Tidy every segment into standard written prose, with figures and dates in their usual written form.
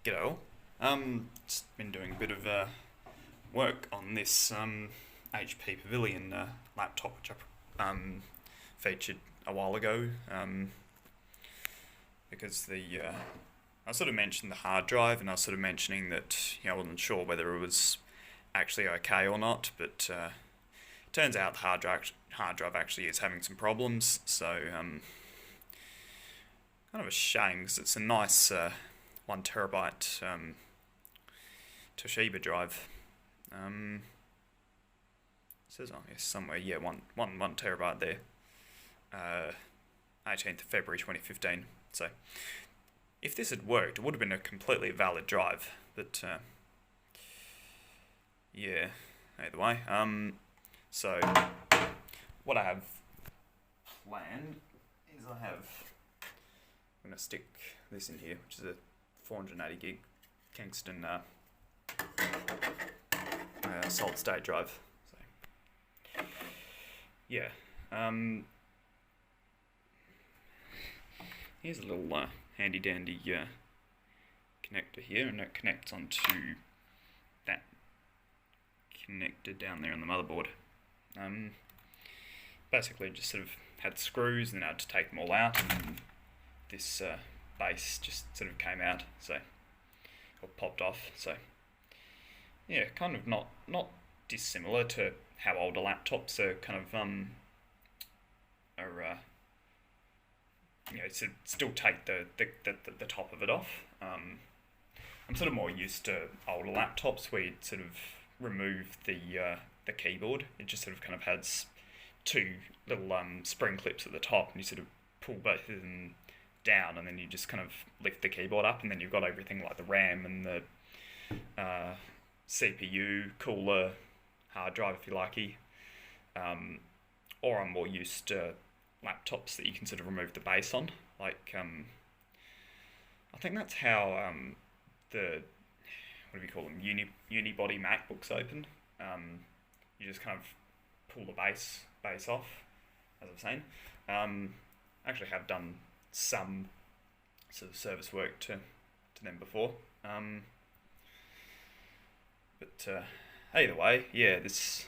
G'day all. Just been doing a bit of work on this HP Pavilion laptop, which I featured a while ago, because I sort of mentioned the hard drive, and I was sort of mentioning that I wasn't sure whether it was actually okay or not, but turns out the hard drive actually is having some problems. So kind of a shame, because it's a nice 1 terabyte Toshiba drive. It says on here somewhere, yeah, one terabyte there. 18th of February 2015. So if this had worked, it would have been a completely valid drive. But yeah, either way. So what I have planned is I'm going to stick this in here, which is a 480 gig Kingston solid state drive. So yeah, here's a little handy dandy connector here, and it connects onto that connector down there on the motherboard. Basically just sort of had screws, and then I had to take them all out, and this base just sort of came out, so, or popped off. So yeah, kind of not dissimilar to how older laptops are kind of still take the top of it off. I'm sort of more used to older laptops where you sort of remove the keyboard. It just sort of kind of has two little spring clips at the top, and you sort of pull both of them down, and then you just kind of lift the keyboard up, and then you've got everything like the RAM and the CPU, cooler, hard drive if you like. Or I'm more used to laptops that you can sort of remove the base on. Like, I think that's how the, what do we call them, unibody MacBooks open. You just kind of pull the base off, as I was saying. Actually have done some sort of service work to them before. But either way, yeah, this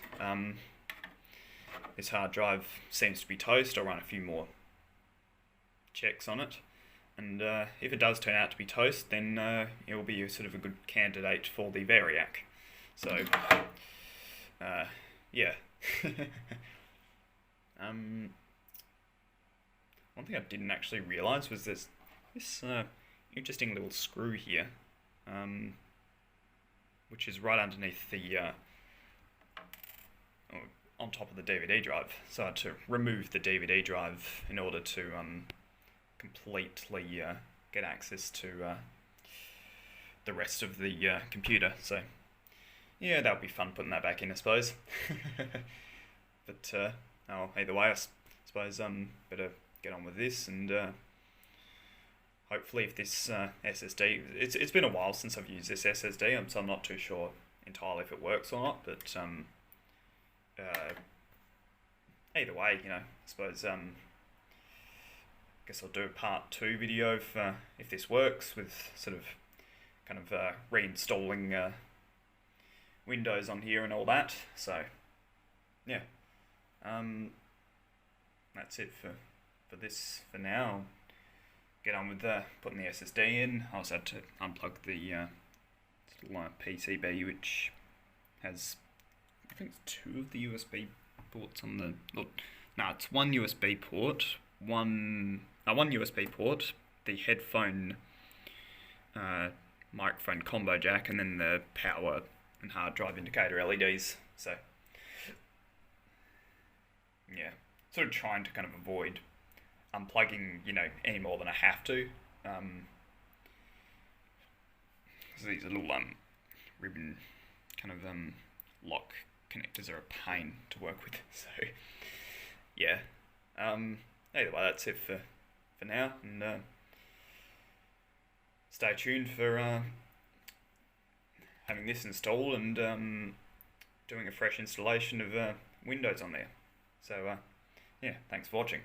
hard drive seems to be toast. I'll run a few more checks on it, and if it does turn out to be toast, then it will be sort of a good candidate for the Variac. So yeah. One thing I didn't actually realise was this interesting little screw here, which is right underneath the on top of the DVD drive. So I had to remove the DVD drive in order to completely get access to the rest of the computer. So yeah, that would be fun putting that back in, I suppose. But either way, I suppose better get on with this, and hopefully if this SSD, it's been a while since I've used this SSD, so I'm not too sure entirely if it works or not, but either way, I suppose guess I'll do a part 2 video if this works, with sort of kind of reinstalling Windows on here and all that. So yeah, that's it for this for now. Get on with putting the SSD in. I also had to unplug the little PCB, which has, I think it's 2 of the USB ports on the. No, it's one USB port, one USB port, the headphone microphone combo jack, and then the power and hard drive indicator LEDs. So yeah, sort of trying to kind of avoid unplugging, any more than I have to. So these little ribbon kind of lock connectors are a pain to work with. So yeah, either way, that's it for now, and stay tuned for having this installed and doing a fresh installation of Windows on there. So yeah, thanks for watching.